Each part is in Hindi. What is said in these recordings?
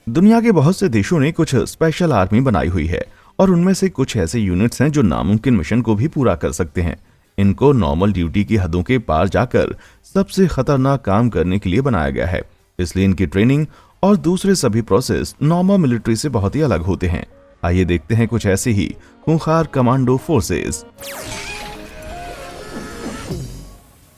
दुनिया के बहुत से देशों ने कुछ स्पेशल आर्मी बनाई हुई है और उनमें से कुछ ऐसे यूनिट्स हैं जो नामुमकिन मिशन को भी पूरा कर सकते हैं। इनको नॉर्मल ड्यूटी की हदों के पार जाकर सबसे खतरनाक काम करने के लिए बनाया गया है, इसलिए इनकी ट्रेनिंग और दूसरे सभी प्रोसेस नॉर्मल मिलिट्री से बहुत ही अलग होते हैं। आइए देखते हैं कुछ ऐसे ही खूंखार कमांडो फोर्सेस।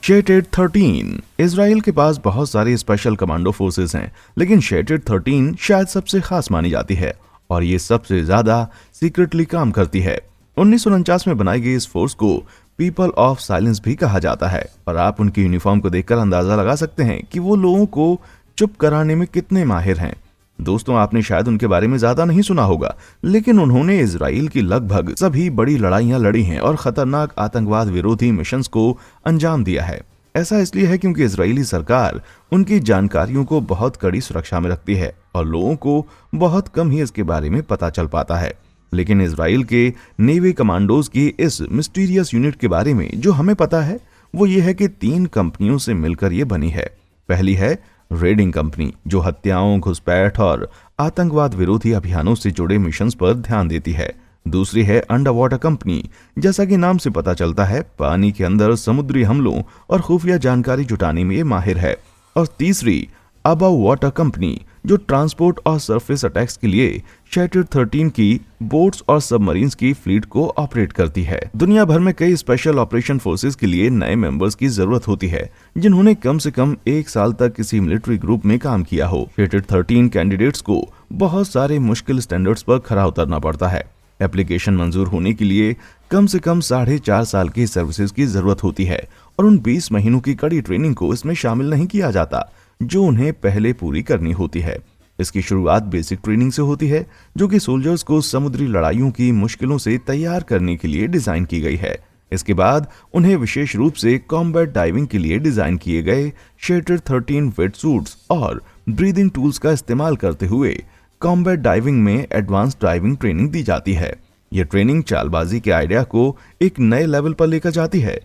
शेटेड 13। इजराइल के पास बहुत सारी स्पेशल कमांडो फोर्सेस हैं, लेकिन शेटेड 13 शायद सबसे खास मानी जाती है और ये सबसे ज्यादा सीक्रेटली काम करती है। 1949 में बनाई गई इस फोर्स को पीपल ऑफ साइलेंस भी कहा जाता है और आप उनकी यूनिफॉर्म को देखकर अंदाजा लगा सकते हैं कि वो लोगों को चुप कराने में कितने माहिर हैं। दोस्तों, आपने शायद उनके बारे में ज्यादा नहीं सुना होगा, लेकिन उन्होंने इजराइल की लगभग सभी बड़ी लड़ाइयां लड़ी हैं और खतरनाक आतंकवाद विरोधी मिशंस को अंजाम दिया है। ऐसा इसलिए है क्योंकि इजरायली सरकार उनकी जानकारियों को बहुत कड़ी सुरक्षा में रखती है और लोगों को बहुत कम ही इसके बारे में पता चल पाता है। लेकिन इजराइल के नेवी कमांडोज की इस मिस्टीरियस यूनिट के बारे में जो हमें पता है वो ये है कि 3 कंपनियों से मिलकर ये बनी है। पहली है रेडिंग कंपनी, जो हत्याओं, घुसपैठ और आतंकवाद विरोधी अभियानों से जुड़े मिशंस पर ध्यान देती है। दूसरी है अंडर वाटर कंपनी, जैसा कि नाम से पता चलता है पानी के अंदर समुद्री हमलों और खुफिया जानकारी जुटाने में ये माहिर है। और तीसरी अबव वाटर कंपनी, जो ट्रांसपोर्ट और सरफेस अटैक्स के लिए शेटेड 13 की बोट्स और सबमरीन्स की फ्लीट को ऑपरेट करती है। दुनिया भर में कई स्पेशल ऑपरेशन फोर्सेस के लिए नए मेंबर्स की जरूरत होती है, जिन्होंने कम से कम 1 साल तक किसी मिलिट्री ग्रुप में काम किया हो। शेटेड 13 कैंडिडेट्स को बहुत सारे मुश्किल स्टैंडर्ड्स पर खरा उतरना पड़ता है। एप्लीकेशन मंजूर होने के लिए कम से कम 4.5 साल की सर्विसेज की जरूरत होती है और उन 20 महीनों की कड़ी ट्रेनिंग को इसमें शामिल नहीं किया जाता जो उन्हें पहले पूरी करनी होती है। इसकी शुरुआत बेसिक ट्रेनिंग से होती है, जो कि सोल्जर्स को समुद्री लड़ाइयों की मुश्किलों से तैयार करने के लिए डिजाइन की गई है। इसके बाद उन्हें विशेष रूप से कॉम्बैट डाइविंग के लिए डिजाइन किए गए शेटेड 13 वेट सूट्स और ब्रीदिंग टूल्स का इस्तेमाल करते हुए कॉम्बैट डाइविंग में एडवांस डाइविंग ट्रेनिंग दी जाती है। यह ट्रेनिंग चालबाजी के आइडिया को एक नए लेवल पर लेकर जाती है।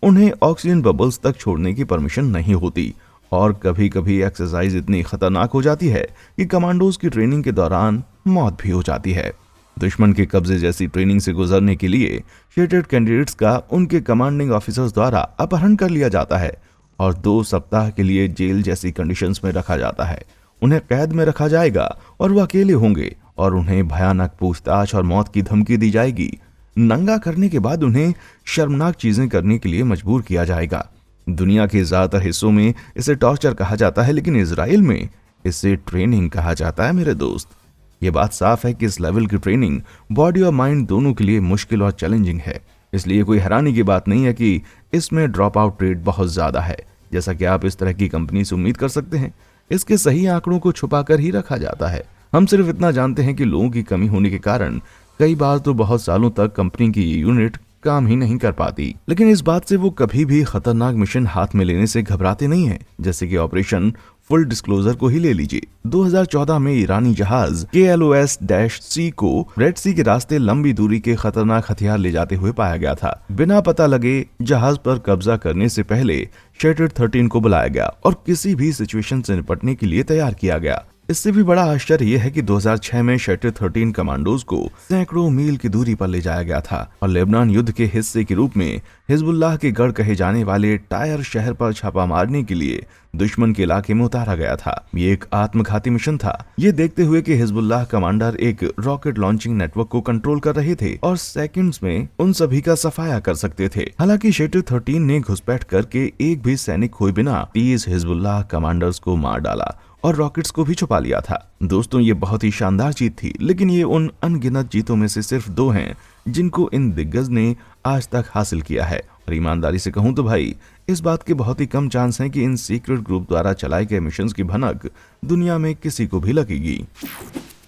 उन्हें ऑक्सीजन बबल्स तक छोड़ने की परमिशन नहीं होती और कभी कभी एक्सरसाइज इतनी खतरनाक हो जाती है कि कमांडोज की ट्रेनिंग के दौरान मौत भी हो जाती है। दुश्मन के कब्जे जैसी ट्रेनिंग से गुजरने के लिए शेटेड कैंडिडेट्स का उनके कमांडिंग ऑफिसर्स द्वारा अपहरण कर लिया जाता है और 2 सप्ताह के लिए जेल जैसी कंडीशंस में रखा जाता है। उन्हें कैद में रखा जाएगा और वो अकेले होंगे और उन्हें भयानक पूछताछ और मौत की धमकी दी जाएगी। नंगा करने के बाद उन्हें शर्मनाक चीजें करने के लिए मजबूर किया जाएगा। दुनिया के ज्यादातर हिस्सों में इसे टॉर्चर कहा जाता है, लेकिन इजराइल में इसे ट्रेनिंग कहा जाता है। मेरे दोस्त, ये बात साफ है कि इस लेवल की ट्रेनिंग बॉडी और माइंड दोनों के लिए मुश्किल और चैलेंजिंग है। इसलिए कोई हैरानी की बात नहीं है कि इसमें ड्रॉप आउट रेट बहुत ज्यादा है, जैसा कि आप इस तरह की कंपनी से उम्मीद कर सकते हैं। इसके सही आंकड़ों को छुपाकर ही रखा जाता है। हम सिर्फ इतना जानते हैं कि लोगों की कमी होने के कारण कई बार तो बहुत सालों तक कंपनी की यूनिट काम ही नहीं कर पाती। लेकिन इस बात से वो कभी भी खतरनाक मिशन हाथ में लेने से घबराते नहीं हैं, जैसे कि ऑपरेशन फुल डिस्क्लोजर को ही ले लीजिए। 2014 में ईरानी जहाज KLOS-C को रेड सी के रास्ते लंबी दूरी के खतरनाक हथियार ले जाते हुए पाया गया था। बिना पता लगे जहाज पर कब्जा करने से पहले शेटेड 13 को बुलाया गया और किसी भी सिचुएशन से निपटने के लिए तैयार किया गया। इससे भी बड़ा आश्चर्य यह है कि 2006 में शेटेड 13 कमांडोज को सैकड़ों मील की दूरी पर ले जाया गया था और लेबनान युद्ध के हिस्से के रूप में हिजबुल्लाह के गढ़ कहे जाने वाले टायर शहर पर छापा मारने के लिए दुश्मन के इलाके में उतारा गया था। ये एक आत्मघाती मिशन था। ये देखते हुए कि हिजबुल्लाह कमांडर एक रॉकेट लॉन्चिंग नेटवर्क को कंट्रोल कर रहे थे और सेकंड्स में उन सभी का सफाया कर सकते थे। हालांकि शेटेड 13 ने घुसपैठ करके एक भी सैनिक खोए बिना 30 हिजबुल्लाह कमांडर्स को मार डाला और रॉकेट्स को भी छुपा लिया था। दोस्तों, ये बहुत ही शानदार जीत थी, लेकिन ये उन अनगिनत जीतों में से सिर्फ 2 हैं जिनको इन दिग्गज ने आज तक हासिल किया है। और ईमानदारी से कहूं तो भाई, इस बात के बहुत ही कम चांस हैं कि इन सीक्रेट ग्रुप द्वारा चलाए गए मिशंस की भनक दुनिया में किसी को भी लगेगी।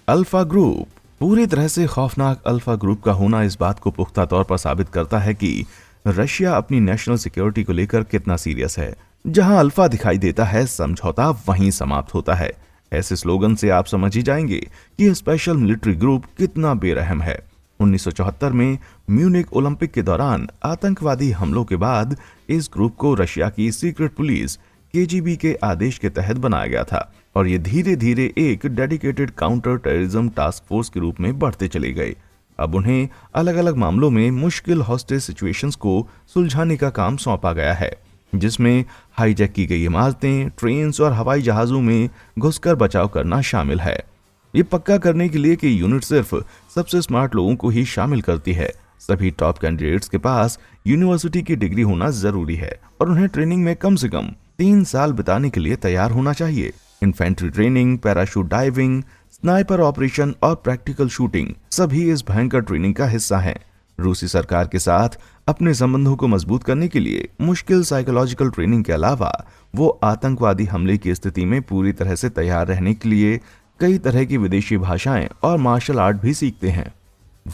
Alpha group. पूरी तरह से खौफनाक अल्फा ग्रुप का होना इस बात को पुख्ता तौर पर साबित करता है कि रशिया अपनी नेशनल सिक्योरिटी को लेकर कितना सीरियस है। जहां अल्फा दिखाई देता है, समझौता वहीं समाप्त होता है। ऐसे स्लोगन से आप समझ ही जाएंगे कि यह स्पेशल मिलिट्री ग्रुप कितना बेरहम है। 1974 में म्यूनिक ओलंपिक के दौरान आतंकवादी हमलों के बाद इस ग्रुप को रशिया की सीक्रेट पुलिस KGB के आदेश के तहत बनाया गया था। और ये धीरे धीरे एक dedicated counter terrorism task force के रूप में बढ़ते चले गए। अब उन्हें अलग अलग मामलों में मुश्किल हॉस्टेज सिचुएशंस को सुलझाने का काम सौंपा गया है, जिसमें हाईजैक की गई इमारतें, ट्रेन्स और हवाई जहाजों में घुसकर बचाव करना शामिल है। ये पक्का करने के लिए कि यूनिट सिर्फ सबसे स्मार्ट लोगों को ही शामिल करती है, सभी टॉप कैंडिडेट्स के पास यूनिवर्सिटी की डिग्री होना जरूरी है और उन्हें ट्रेनिंग में कम से कम 3 साल बिताने के लिए तैयार होना चाहिए। Infantry training, parachute diving, sniper operation और प्रैक्टिकल शूटिंग सभी इस भयंकर ट्रेनिंग का हिस्सा हैं। रूसी सरकार के साथ अपने संबंधों को मजबूत करने के लिए मुश्किल साइकोलॉजिकल ट्रेनिंग के अलावा वो आतंकवादी हमले की स्थिति में पूरी तरह से तैयार रहने के लिए कई तरह की विदेशी भाषाएं और मार्शल आर्ट भी सीखते हैं।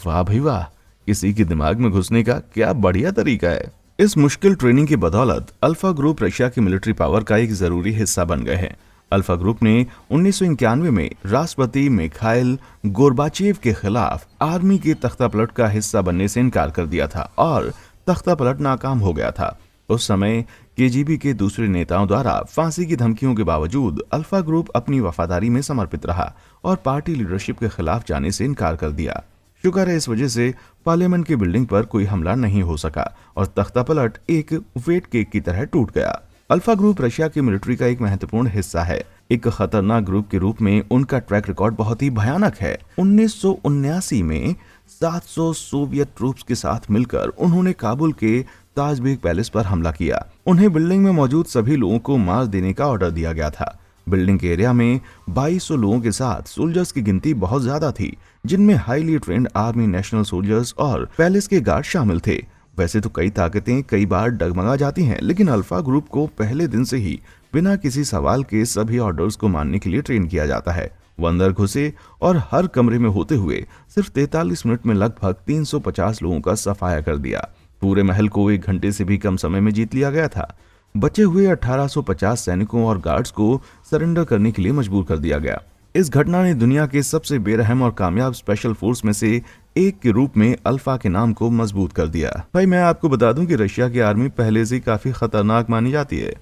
वाह भाई वाह, किसी के दिमाग में घुसने का क्या बढ़िया तरीका है। इस मुश्किल ट्रेनिंग की बदौलत अल्फा ग्रुप रशिया की मिलिट्री पावर का एक जरूरी हिस्सा बन गए हैं। अल्फा ग्रुप ने 1991 में राष्ट्रपति मिखाइल गोर्बाचेव के खिलाफ आर्मी के तख्तापलट का हिस्सा बनने से इनकार कर दिया था और तख्तापलट नाकाम हो गया था। उस समय केजीबी के दूसरे नेताओं द्वारा फांसी की धमकियों के बावजूद अल्फा ग्रुप अपनी वफादारी में समर्पित रहा और पार्टी लीडरशिप के खिलाफ जाने से इनकार कर दिया। शुक्र है इस वजह से पार्लियामेंट की बिल्डिंग पर कोई हमला नहीं हो सका और तख्तापलट एक वेट केक की तरह टूट गया। अल्फा ग्रुप रशिया की मिलिट्री का एक महत्वपूर्ण हिस्सा है। एक खतरनाक ग्रुप के रूप में उनका ट्रैक रिकॉर्ड बहुत ही भयानक है। 1979 में 700 सोवियत ट्रूप्स के साथ मिलकर उन्होंने काबुल के ताजबेग पैलेस पर हमला किया। उन्हें बिल्डिंग में मौजूद सभी लोगों को मार देने का ऑर्डर दिया गया था। बिल्डिंग के एरिया में 2200 लोगों के साथ सोल्जर्स की गिनती बहुत ज्यादा थी, जिनमें highly trend army, national soldiers और पैलेस के गार्ड शामिल थे। वैसे तो कई ताकतें कई बार डगमगा जाती हैं, लेकिन अल्फा ग्रुप को पहले दिन से ही बिना किसी सवाल के सभी ऑर्डर्स को मानने के लिए ट्रेन किया जाता है। वो अंदर घुसे और हर कमरे में होते हुए सिर्फ 43 मिनट में लगभग 350 लोगों का सफाया कर दिया। पूरे महल को 1 घंटे से भी कम समय में जीत लिया गया था। बचे हुए 1850 सैनिकों और गार्ड्स को सरेंडर करने के लिए मजबूर कर दिया गया। इस घटना ने दुनिया के सबसे बेरहम और कामयाब स्पेशल फोर्स में से एक के रूप में अल्फा के नाम को मजबूत कर दिया। भाई मैं आपको बता दूं कि रशिया की आर्मी पहले से काफी खतरनाक मानी जाती है।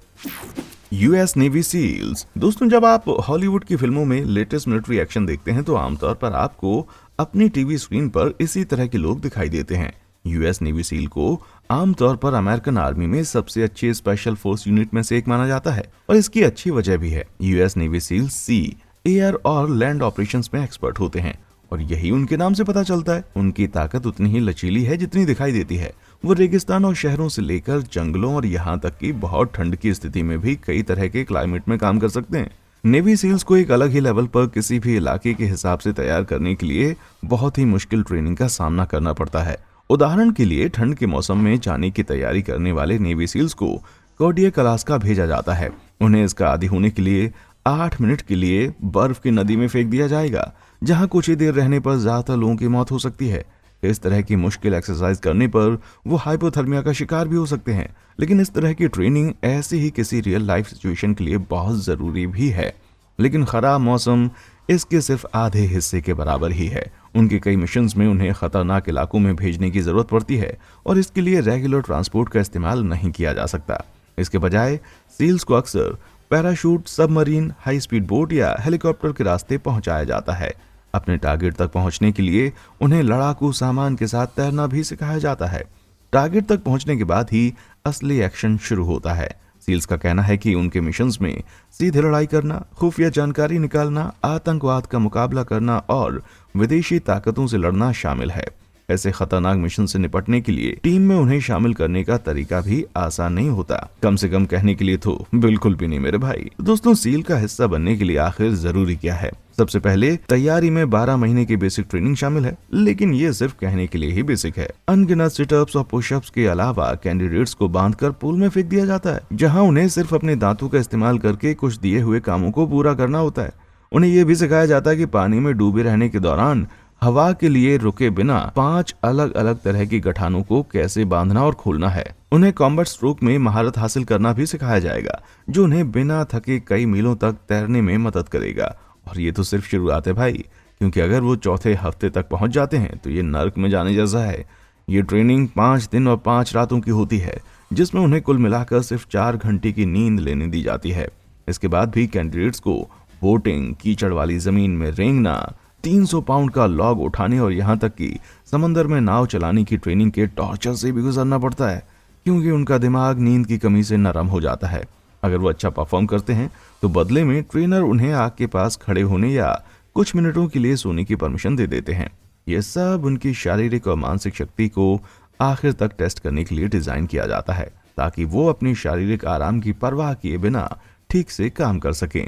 US navy seals. दोस्तों, जब आप हॉलीवुड की फिल्मों में लेटेस्ट मिलिट्री एक्शन देखते हैं तो आमतौर पर आपको अपनी टीवी स्क्रीन पर इसी तरह के लोग दिखाई देते हैं। यूएस नेवी सील को आमतौर पर अमेरिकन आर्मी में सबसे अच्छे स्पेशल फोर्स यूनिट में से एक माना जाता है और इसकी अच्छी वजह भी है। यूएस नेवी सील सी, एयर और लैंड ऑपरेशंस में एक्सपर्ट होते हैं और यही उनके नाम से पता चलता है। उनकी ताकत उतनी ही लचीली है जितनी दिखाई देती है। वो रेगिस्तान और शहरों से लेकर जंगलों और यहाँ तक कि बहुत ठंड की स्थिति में भी कई तरह के क्लाइमेट में काम कर सकते हैं। नेवी सील्स को एक अलग ही लेवल पर किसी भी इलाके के हिसाब से तैयार करने के लिए बहुत ही मुश्किल ट्रेनिंग का सामना करना पड़ता है। उदाहरण के लिए ठंड के मौसम में जाने की तैयारी करने वाले नेवी सील्स को कोडियक अलास्का भेजा जाता है। उन्हें इसका आदी होने के लिए 8 मिनट के लिए बर्फ की नदी में फेंक दिया जाएगा, जहां कुछ ही देर रहने पर ज्यादातर लोगों की मौत हो सकती है। इस तरह की मुश्किल एक्सरसाइज करने पर वो हाइपोथर्मिया का शिकार भी हो सकते हैं। लेकिन इस तरह की ट्रेनिंग ऐसे ही किसी रियल लाइफ सिचुएशन के लिए बहुत जरूरी भी है। लेकिन खराब मौसम इसके सिर्फ आधे हिस्से के बराबर ही है। उनके कई मिशंस में उन्हें खतरनाक इलाकों में भेजने की जरूरत पड़ती है और इसके लिए रेगुलर ट्रांसपोर्ट का इस्तेमाल नहीं किया जा सकता। इसके बजाय सील्स को अक्सर parachute, submarine, high speed boat या हेलीकॉप्टर के रास्ते पहुंचाया जाता है। अपने टारगेट तक पहुंचने के लिए उन्हें लड़ाकू सामान के साथ तैरना भी सिखाया जाता है। टारगेट तक पहुंचने के बाद ही असली एक्शन शुरू होता है। सील्स का कहना है कि उनके मिशंस में सीधे लड़ाई करना, खुफिया जानकारी निकालना, आतंकवाद का मुकाबला करना और विदेशी ताकतों से लड़ना शामिल है। ऐसे खतरनाक मिशन से निपटने के लिए टीम में उन्हें शामिल करने का तरीका भी आसान नहीं होता। कम से कम कहने के लिए तो बिल्कुल भी नहीं मेरे भाई। दोस्तों, सील का हिस्सा बनने के लिए आखिर जरूरी क्या है? सबसे पहले तैयारी में 12 महीने की बेसिक ट्रेनिंग शामिल है, लेकिन ये सिर्फ कहने के लिए ही बेसिक है। अनगिनत सिटअप्स और पुशअप्स के अलावा कैंडिडेट्स को बांधकर पूल में फेंक दिया जाता है, जहां उन्हें सिर्फ अपने दांतों का इस्तेमाल करके कुछ दिए हुए कामों को पूरा करना होता है। उन्हें यह भी सिखाया जाता है कि पानी में डूबे रहने के दौरान हवा के लिए रुके बिना 5 अलग अलग तरह की गठानों को कैसे बांधना और खोलना है। उन्हें कॉम्बैट स्ट्रोक में महारत हासिल करना भी सिखाया जाएगा, जो उन्हें बिना थके कई मीलों तक तैरने में मदद करेगा। और ये तो सिर्फ शुरुआत है भाई, क्योंकि अगर वो चौथे हफ्ते तक पहुंच जाते हैं तो ये नर्क में जाने जैसा है। ये ट्रेनिंग 5 दिन और 5 रातों की होती है, जिसमें उन्हें कुल मिलाकर सिर्फ 4 घंटे की नींद लेने दी जाती है। इसके बाद भी कैंडिडेट्स को बोटिंग, कीचड़ वाली जमीन में रेंगना, 300 पाउंड का लॉग उठाने और यहाँ तक कि समंदर में नाव चलाने की ट्रेनिंग के टॉर्चर से भी गुजरना पड़ता है, क्योंकि उनका दिमाग नींद की कमी से नरम हो जाता है। अगर वो अच्छा परफॉर्म करते हैं तो बदले में ट्रेनर उन्हें आग के पास खड़े होने या कुछ मिनटों के लिए सोने की परमिशन दे देते हैं। ये सब उनकी शारीरिक और मानसिक शक्ति को आखिर तक टेस्ट करने के लिए डिजाइन किया जाता है, ताकि वो अपनी शारीरिक आराम की परवाह किए बिना ठीक से काम कर सकें।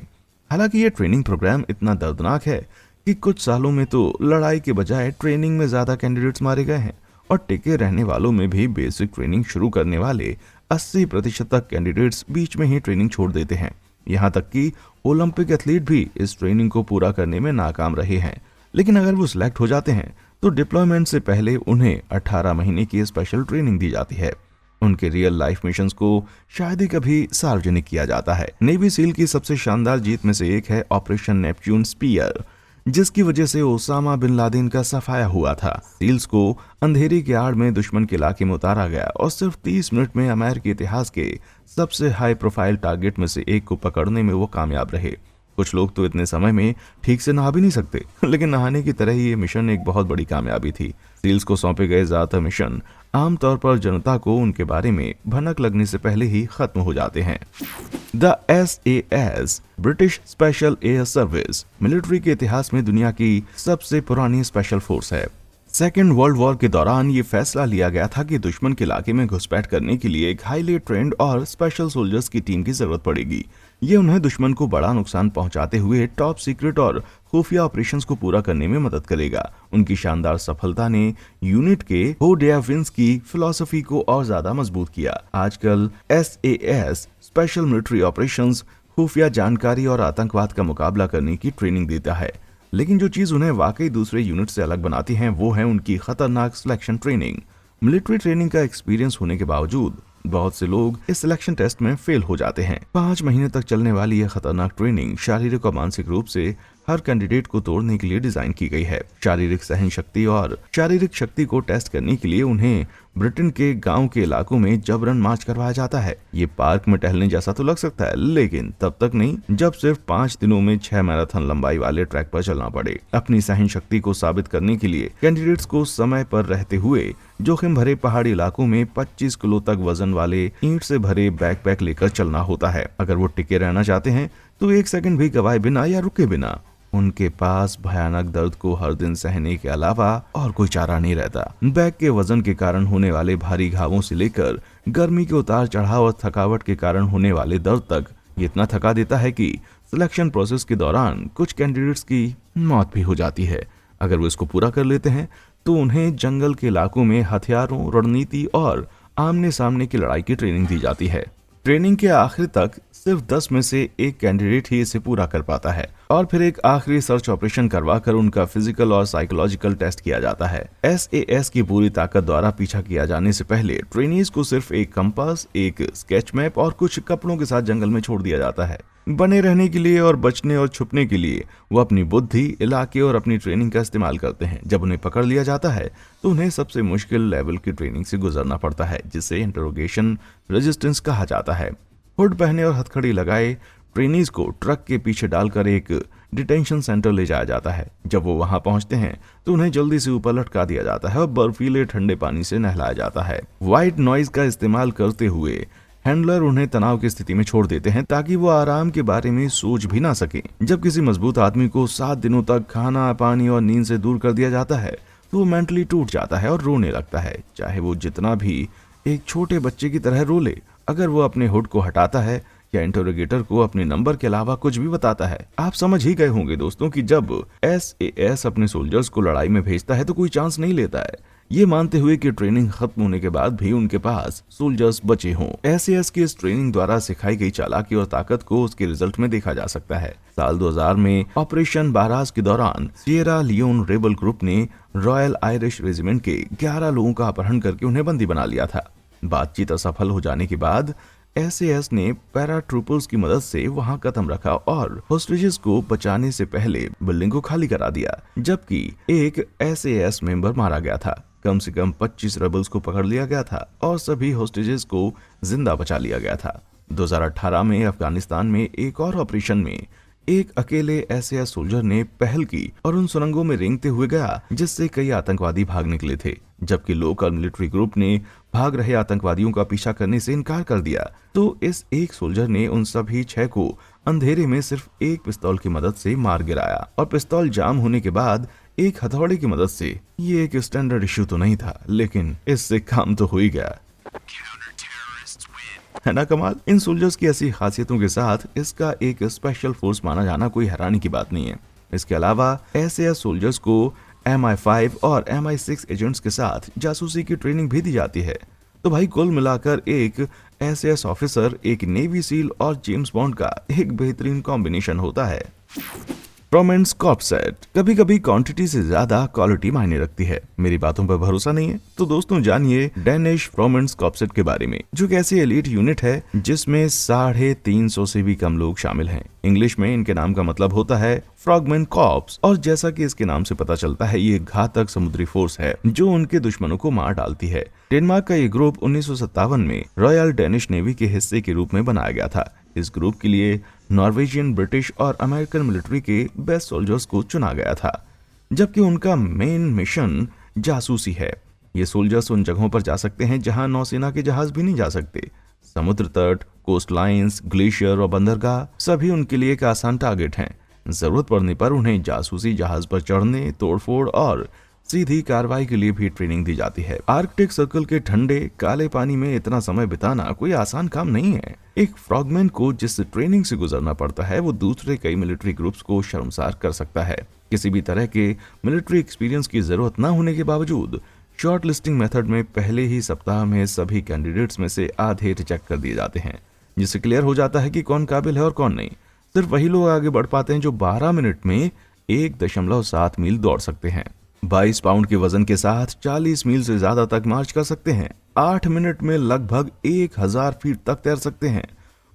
हालांकि ये ट्रेनिंग प्रोग्राम इतना दर्दनाक है कि कुछ सालों में तो लड़ाई के बजाय ट्रेनिंग में ज्यादा कैंडिडेट्स मारे गए हैं और टिके रहने वालों में भी बेसिक ट्रेनिंग शुरू करने वाले 80% तक कैंडिडेट्स बीच में ही ट्रेनिंग छोड़ देते हैं। यहाँ तक कि ओलंपिक एथलीट भी इस ट्रेनिंग को पूरा करने में नाकाम रहे हैं। लेकिन अगर वो सिलेक्ट हो जाते हैं तो डिप्लॉयमेंट से पहले उन्हें 18 महीने की स्पेशल ट्रेनिंग दी जाती है। उनके रियल लाइफ मिशंस को शायद ही कभी सार्वजनिक किया जाता है। नेवी सील की सबसे शानदार जीत में से एक है ऑपरेशन नेपच्यून स्पीयर, जिसकी वजह से ओसामा बिन लादेन का सफाया हुआ था। सील्स को अंधेरी के आड़ में दुश्मन के इलाके में उतारा गया और सिर्फ 30 मिनट में अमेरिकी इतिहास के सबसे हाई प्रोफाइल टारगेट में से एक को पकड़ने में वो कामयाब रहे। कुछ लोग तो इतने समय में ठीक से नहा भी नहीं सकते, लेकिन नहाने की तरह ही ये मिशन एक बहुत बड़ी कामयाबी थी। सील्स को सौंपे गए ज्यादातर मिशन आमतौर पर जनता को उनके बारे में भनक लगने से पहले ही खत्म हो जाते हैं। The SAS British special air service military के इतिहास में दुनिया की सबसे पुरानी स्पेशल फोर्स है। सेकेंड वर्ल्ड वॉर के दौरान ये फैसला लिया गया था कि दुश्मन के इलाके में घुसपैठ करने के लिए एक हाईली ट्रेंड और स्पेशल सोल्जर्स की टीम की जरूरत पड़ेगी। ये उन्हें दुश्मन को बड़ा नुकसान पहुंचाते हुए टॉप सीक्रेट और खुफिया ऑपरेशंस को पूरा करने में मदद करेगा। उनकी शानदार सफलता ने यूनिट के हो डेयर विंस की फिलॉसफी को और ज्यादा मजबूत किया। आजकल SAS स्पेशल मिलिट्री ऑपरेशंस, खुफिया जानकारी और आतंकवाद का मुकाबला करने की ट्रेनिंग देता है। लेकिन जो चीज उन्हें वाकई दूसरे यूनिट से अलग बनाती है वो है उनकी खतरनाक सिलेक्शन ट्रेनिंग। मिलिट्री ट्रेनिंग का एक्सपीरियंस होने के बावजूद बहुत से लोग इस सिलेक्शन टेस्ट में फेल हो जाते हैं। 5 महीने तक चलने वाली यह खतरनाक ट्रेनिंग शारीरिक और मानसिक रूप से हर कैंडिडेट को तोड़ने के लिए डिजाइन की गई है। शारीरिक सहन शक्ति और शारीरिक शक्ति को टेस्ट करने के लिए उन्हें ब्रिटेन के गांव के इलाकों में जबरन मार्च करवाया जाता है। ये पार्क में टहलने जैसा तो लग सकता है, लेकिन तब तक नहीं जब सिर्फ 5 दिनों में 6 मैराथन लंबाई वाले ट्रैक पर चलना पड़े। अपनी सहन शक्ति को साबित करने के लिए कैंडिडेट्स को समय पर रहते हुए जोखिम भरे पहाड़ी इलाकों में 25 किलो तक वजन वाले ईंट से भरे बैकपैक लेकर चलना होता है। अगर वो टिके रहना चाहते हैं तो 1 सेकंड भी गवाए बिना या रुके बिना उनके पास भयानक दर्द को हर दिन सहने के अलावा और कोई चारा नहीं रहता। बैग के वजन के कारण होने वाले भारी घावों से लेकर गर्मी के उतार चढ़ाव और थकावट के कारण होने वाले दर्द तक ये इतना थका देता है कि सिलेक्शन प्रोसेस के दौरान कुछ कैंडिडेट्स की मौत भी हो जाती है। अगर वो इसको पूरा कर लेते हैं तो उन्हें जंगल के इलाकों में हथियारों, रणनीति और आमने सामने की लड़ाई की ट्रेनिंग दी जाती है। ट्रेनिंग के आखिर तक सिर्फ 10 में से एक कैंडिडेट ही इसे पूरा कर पाता है और फिर एक आखिरी सर्च ऑपरेशन करवाकर उनका फिजिकल और साइकोलॉजिकल टेस्ट किया जाता है। SAS की पूरी ताकत द्वारा पीछा किया जाने से पहले ट्रेनीज को सिर्फ एक कंपास, एक स्केच मैप और कुछ कपड़ों के साथ जंगल में छोड़ दिया जाता है। बने रहने के लिए और बचने और छुपने के लिए वो अपनी बुद्धि, इलाके और अपनी ट्रेनिंग का इस्तेमाल करते हैं। जब उन्हें पकड़ लिया जाता है तो उन्हें सबसे मुश्किल लेवल की ट्रेनिंग से गुजरना पड़ता है, जिसे इंटरोगेशन रेजिस्टेंस कहा जाता है। हुड पहने और हथकड़ी लगाए ट्रेनीज को ट्रक के पीछे डालकर एक डिटेंशन सेंटर ले जाया जाता है। जब वो वहां पहुंचते हैं तो उन्हें जल्दी से ऊपर लटका दिया जाता है और बर्फीले ठंडे पानी से नहलाया जाता है। व्हाइट नॉइज का इस्तेमाल करते हुए हैंडलर उन्हें तनाव की स्थिति में छोड़ देते हैं ताकि वो आराम के बारे में सोच भी ना सके। जब किसी मजबूत आदमी को 7 दिनों तक खाना, पानी और नींद से दूर कर दिया जाता है तो वो मेंटली टूट जाता है और रोने लगता है, चाहे वो जितना भी एक छोटे बच्चे की तरह रो ले। अगर वो अपने हुड को हटाता है या इंटरोगेटर को अपने नंबर के अलावा कुछ भी बताता है। आप समझ ही गए होंगे दोस्तों कि जब SAS अपने सोल्जर्स को लड़ाई में भेजता है तो कोई चांस नहीं लेता है, ये मानते हुए कि ट्रेनिंग खत्म होने के बाद भी उनके पास सोल्जर्स बचे हों। SAS की इस ट्रेनिंग द्वारा सिखाई गई चालाकी और ताकत को उसके रिजल्ट में देखा जा सकता है। साल 2000 में ऑपरेशन बाराज के दौरान सिएरा लियोन रेबल ग्रुप ने रॉयल आयरिश रेजिमेंट के 11 लोगों का अपहरण करके उन्हें बंदी बना लिया था। बातचीत असफल हो जाने के बाद SAS ने पैराट्रूपर्स की मदद से वहां कदम रखा और होस्टेजेस को बचाने से पहले बिल्डिंग को खाली करा दिया, जबकि एक SAS मेंबर मारा गया था। कम से कम 25 रेबल्स को पकड़ लिया गया था और सभी होस्टेजेस को जिंदा बचा लिया गया था। 2018 में अफगानिस्तान में एक और ऑपरेशन में एक अकेले एसएएस सोल्जर ने पहल की और उन सुरंगों में रेंगते हुए गया जिससे कई आतंकवादी भाग निकले थे, जबकि लोकल मिलिट्री ग्रुप ने भाग रहे आतंकवादियों का पीछा करने से इनकार कर दिया। तो इस एक सोल्जर ने उन सभी 6 को अंधेरे में सिर्फ एक पिस्तौल की मदद से मार गिराया और पिस्तौल जाम होने के बाद एक हथौड़े की मदद से। ये एक स्टैंडर्ड इश्यू तो नहीं था, लेकिन इससे काम तो हो ही गया, है ना कमाल। इन सोल्जर्स की ऐसी खासियतों के साथ इसका एक स्पेशल फोर्स माना जाना कोई हैरानी की बात नहीं है। इसके अलावा एसएएस सोल्जर्स को MI5 और MI6 एजेंट्स के साथ जासूसी की ट्रेनिंग भी दी जाती है। तो भाई कुल मिलाकर एक एसएएस ऑफिसर एक नेवी सील और जेम्स बॉन्ड का एक बेहतरीन कॉम्बिनेशन होता है। फ्रॉमेंस कॉर्पसेट। कभी कभी क्वांटिटी से ज्यादा क्वालिटी मायने रखती है। मेरी बातों पर भरोसा नहीं है तो दोस्तों जानिए डेनिश फ्रॉमेंस कॉर्पसेट के बारे में, जो कि ऐसी एलीट यूनिट है जिसमें 350 से भी कम लोग शामिल हैं। इंग्लिश में इनके नाम का मतलब होता है फ्रॉगमैन कॉर्प्स और जैसा कि इसके नाम से पता चलता है ये घातक समुद्री फोर्स है जो उनके दुश्मनों को मार डालती है। डेनमार्क का ये ग्रुप 1957 में रॉयल डेनिश नेवी के हिस्से के रूप में बनाया गया था। इस ग्रुप के लिए नॉर्वेजियन, ब्रिटिश और अमेरिकन मिलिट्री के बेस्ट सोल्जर्स को चुना गया था, जबकि उनका मेन मिशन जासूसी है। ये सोल्जर्स उन जगहों पर जा सकते हैं जहां नौसेना के जहाज भी नहीं जा सकते। समुद्र तट, कोस्ट लाइंस, ग्लेशियर और बंदरगाह सभी उनके लिए एक आसान टारगेट हैं। जरूरत पड़ने पर उन्हें जासूसी जहाज पर चढ़ने, तोड़फोड़ और सीधी कार्रवाई के लिए भी ट्रेनिंग दी जाती है। आर्कटिक सर्कल के ठंडे काले पानी में इतना समय बिताना कोई आसान काम नहीं है। एक फ्रॉगमैन को जिस ट्रेनिंग से गुजरना पड़ता है वो दूसरे कई मिलिट्री ग्रुप्स को शर्मसार कर सकता है। किसी भी तरह के मिलिट्री एक्सपीरियंस की जरूरत न होने के बावजूद शॉर्ट लिस्टिंग मेथड में पहले ही सप्ताह में सभी कैंडिडेट्स में से आधे रिजेक्ट कर दिए जाते हैं, जिससे क्लियर हो जाता है कि कौन काबिल है और कौन नहीं। सिर्फ वही लोग आगे बढ़ पाते हैं जो 12 मिनट में 1.7 मील दौड़ सकते हैं, 22 पाउंड के वजन के साथ 40 मील से ज्यादा तक मार्च कर सकते हैं, 8 मिनट में लगभग 1000 फीट तक तैर सकते हैं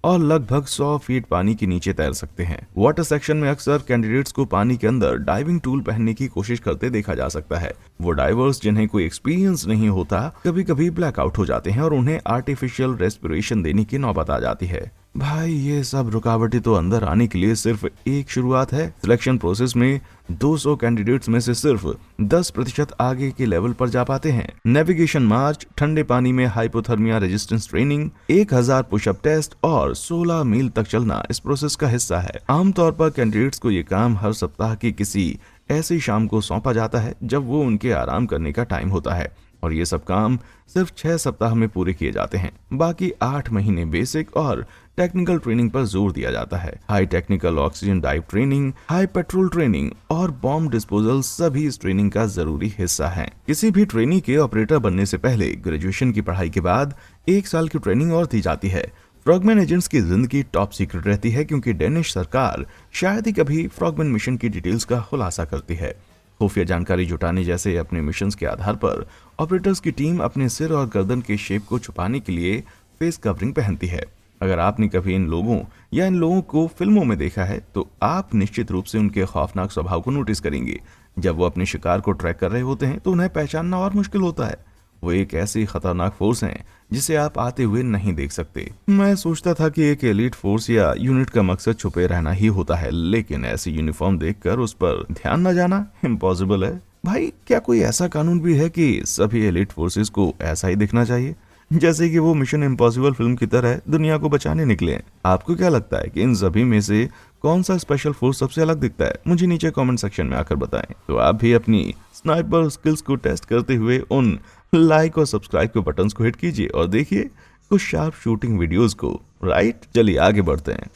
और लगभग 100 फीट पानी के नीचे तैर सकते हैं। वाटर सेक्शन में अक्सर कैंडिडेट्स को पानी के अंदर डाइविंग टूल पहनने की कोशिश करते देखा जा सकता है। वो डाइवर्स जिन्हें कोई एक्सपीरियंस नहीं होता कभी कभी ब्लैकआउट हो जाते हैं और उन्हें आर्टिफिशियल रेस्पिरेशन देने की नौबत आ जाती है। भाई ये सब रुकावटें तो अंदर आने के लिए सिर्फ एक शुरुआत है। सिलेक्शन प्रोसेस में 200 कैंडिडेट्स में से सिर्फ 10% आगे के लेवल पर जा पाते हैं। नेविगेशन मार्च, ठंडे पानी में hypothermia resistance training, 1000 pushup test और 16 मील तक चलना इस प्रोसेस का हिस्सा है। आमतौर पर कैंडिडेट्स को ये काम हर सप्ताह की किसी ऐसी शाम को सौंपा जाता है जब वो उनके आराम करने का टाइम होता है और ये सब काम सिर्फ 6 सप्ताह में पूरे किए जाते हैं। बाकी 8 महीने बेसिक और टेक्निकल ट्रेनिंग पर जोर दिया जाता है। High technical oxygen dive training, high petrol training और बॉम्ब डिस्पोजल सभी इस ट्रेनिंग का जरूरी हिस्सा हैं। किसी भी ट्रेनी के ऑपरेटर बनने से पहले ग्रेजुएशन की पढ़ाई के बाद 1 साल की ट्रेनिंग और दी जाती है। फ्रॉगमैन एजेंट्स की जिंदगी टॉप सीक्रेट रहती है क्योंकि डेनिश सरकार शायद ही कभी फ्रॉगमैन मिशन की डिटेल्स का खुलासा करती है। खुफिया जानकारी जुटाने जैसे अपने मिशंस के आधार पर ऑपरेटर्स की टीम अपने सिर और गर्दन के शेप को छुपाने के लिए फेस कवरिंग पहनती है। अगर आपने कभी इन लोगों को फिल्मों में देखा है तो आप निश्चित रूप से उनके खौफनाक स्वभाव को नोटिस करेंगे। जब वो अपने शिकार को ट्रैक कर रहे होते हैं तो उन्हें पहचानना और मुश्किल होता है। वो एक ऐसी खतरनाक फोर्स है जिसे आप आते हुए नहीं देख सकते। मैं सोचता था कि एक एलीट फोर्स या यूनिट का मकसद छुपे रहना ही होता है, लेकिन ऐसी यूनिफॉर्म देखकर उस पर ध्यान न जाना इम्पॉसिबल है। भाई क्या कोई ऐसा कानून भी है कि सभी एलीट फोर्सेस को ऐसा ही दिखना चाहिए, जैसे कि वो मिशन इम्पॉसिबल फिल्म की तरह दुनिया को बचाने निकले हैं? आपको क्या लगता है कि इन सभी में से कौन सा स्पेशल फोर्स सबसे अलग दिखता है? मुझे नीचे कमेंट सेक्शन में आकर बताएं। तो आप भी अपनी स्नाइपर स्किल्स को टेस्ट करते हुए उन लाइक और सब्सक्राइब के बटन्स को हिट कीजिए और देखिए कुछ शार्प शूटिंग वीडियोस को। राइट, चलिए आगे बढ़ते हैं।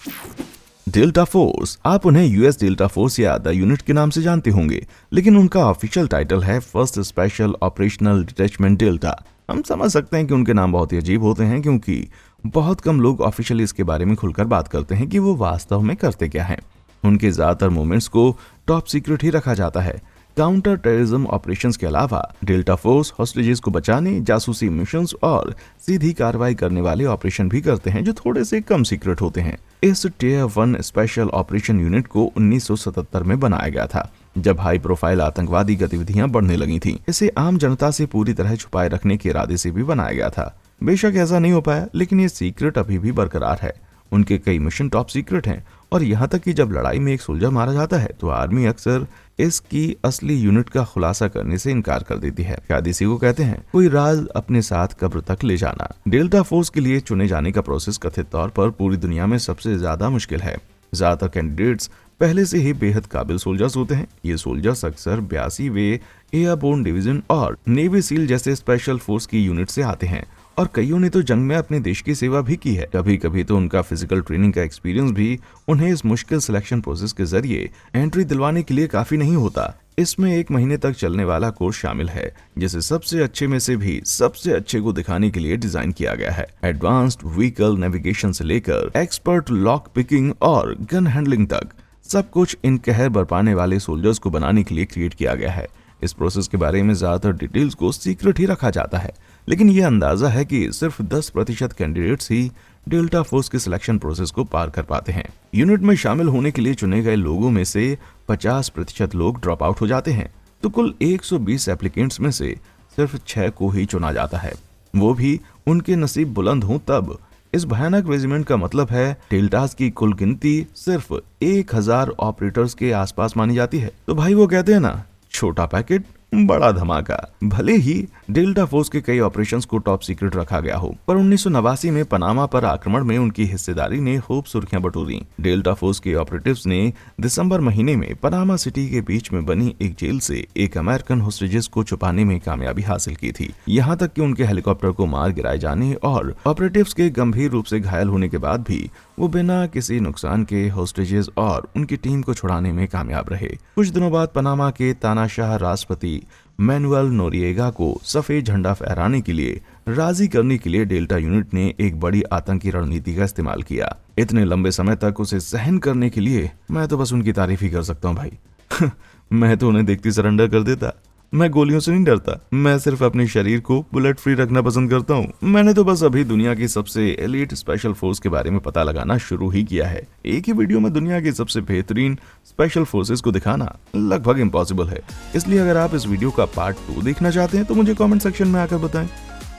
Delta force. आप उन्हें यूएस डेल्टा फोर्स या द यूनिट के नाम से जानते होंगे, लेकिन उनका ऑफिशियल टाइटल है first special operational detachment delta. हम समझ सकते हैं कि उनके नाम बहुत ही अजीब होते हैं क्योंकि बहुत कम लोग ऑफिशियली इसके बारे में खुलकर बात करते हैं कि वो वास्तव में करते क्या हैं। उनके ज्यादातर मूवमेंट्स को टॉप सीक्रेट ही रखा जाता है। काउंटर टेररिज्म ऑपरेशंस के अलावा डेल्टा फोर्स हॉस्टेजेस को बचाने, जासूसी मिशंस और सीधी कार्रवाई करने वाले ऑपरेशन भी करते हैं जो थोड़े से कम सीक्रेट होते हैं। इस टियर 1 स्पेशल ऑपरेशन यूनिट को 1977 में बनाया गया था, जब हाई प्रोफाइल आतंकवादी गतिविधियां बढ़ने लगी थीं। इसे आम जनता से पूरी तरह छुपाए रखने के इरादे से भी बनाया गया था। बेशक ऐसा नहीं हो पाया, लेकिन ये सीक्रेट अभी भी बरकरार है उनके कई मिशन टॉप सीक्रेट हैं और यहाँ तक कि जब लड़ाई में एक सोल्जर मारा जाता है तो आर्मी अक्सर इसकी असली यूनिट का खुलासा करने से इनकार कर देती है। शायद इसी को कहते हैं कोई राज अपने साथ कब्र तक ले जाना। डेल्टा फोर्स के लिए चुने जाने का प्रोसेस कथित तौर पर पूरी दुनिया में सबसे ज्यादा मुश्किल है। ज्यादातर कैंडिडेट्स पहले से ही बेहद काबिल सोल्जर्स होते हैं। ये सोल्जर्स अक्सर 82वें एयरबोर्न डिवीजन और नेवी सील जैसे स्पेशल फोर्स की यूनिट से आते हैं और कईयों ने तो जंग में अपने देश की सेवा भी की है। कभी कभी तो उनका फिजिकल ट्रेनिंग का एक्सपीरियंस भी उन्हें इस मुश्किल सिलेक्शन प्रोसेस के जरिए एंट्री दिलवाने के लिए काफी नहीं होता। इसमें 1 महीने तक चलने वाला कोर्स शामिल है जिसे सबसे अच्छे में से भी सबसे अच्छे को दिखाने के लिए डिजाइन किया गया है। एडवांस्ड व्हीकल नेविगेशन से लेकर एक्सपर्ट लॉक पिकिंग और गन हैंडलिंग तक सब कुछ इन कहर बरपाने वाले सोल्जर्स को बनाने के लिए क्रिएट किया गया है। इस प्रोसेस के बारे में ज्यादातर डिटेल्स को सीक्रेट ही रखा जाता है, लेकिन यह अंदाजा है कि सिर्फ 10% कैंडिडेट्स ही डेल्टा फोर्स के सिलेक्शन प्रोसेस को पार कर पाते हैं। यूनिट में शामिल होने के लिए चुने गए लोगों में से 50% लोग ड्रॉप आउट हो जाते हैं, तो कुल 120 एप्लीकेंट्स में से सिर्फ 6 को ही चुना जाता है, वो भी उनके नसीब बुलंद हों तब। इस भयानक रेजिमेंट का मतलब है डेल्टास की कुल गिनती सिर्फ 1000 ऑपरेटर्स के आसपास मानी जाती है। तो भाई वो कहते हैं ना, छोटा पैकेट बड़ा धमाका। भले ही डेल्टा फोर्स के कई ऑपरेशंस को टॉप सीक्रेट रखा गया हो, पर 1989 में पनामा पर आक्रमण में उनकी हिस्सेदारी ने खूब सुर्खियां बटोरी। डेल्टा फोर्स के ऑपरेटिव्स ने दिसंबर महीने में पनामा सिटी के बीच में बनी एक जेल से एक अमेरिकन होस्टेजेस को छुपाने में कामयाबी हासिल की थी। यहाँ तक कि उनके हेलीकॉप्टर को मार गिराए जाने और ऑपरेटिव्स के गंभीर रूप से घायल होने के बाद भी वो बिना किसी नुकसान के होस्टेजेस और उनकी टीम को छुड़ाने में कामयाब रहे। कुछ दिनों बाद पनामा के तानाशाह राष्ट्रपति मैनुअल नोरिएगा को सफेद झंडा फहराने के लिए राजी करने के लिए डेल्टा यूनिट ने एक बड़ी आतंकी रणनीति का इस्तेमाल किया। इतने लंबे समय तक उसे सहन करने के लिए मैं तो बस उनकी तारीफ ही कर सकता हूँ भाई। मैं तो उन्हें देखती सरेंडर कर देता। मैं गोलियों से नहीं डरता, मैं सिर्फ अपने शरीर को बुलेट फ्री रखना पसंद करता हूँ। मैंने तो बस अभी दुनिया की सबसे एलीट स्पेशल फोर्स के बारे में पता लगाना शुरू ही किया है। एक ही वीडियो में दुनिया की सबसे बेहतरीन स्पेशल फोर्सेस को दिखाना लगभग इम्पॉसिबल है। इसलिए अगर आप इस वीडियो का पार्ट 2 देखना चाहते हैं तो मुझे कॉमेंट सेक्शन में आकर बताएं,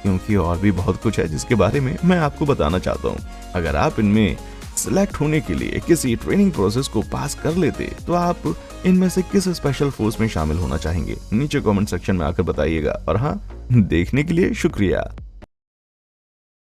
क्योंकि और भी बहुत कुछ है जिसके बारे में मैं आपको बताना चाहता हूँ। अगर आप इनमें सिलेक्ट होने के लिए किसी ट्रेनिंग प्रोसेस को पास कर लेते तो आप इनमें से किस स्पेशल फोर्स में शामिल होना चाहेंगे, नीचे कमेंट सेक्शन में आकर बताइएगा। और हाँ, देखने के लिए शुक्रिया।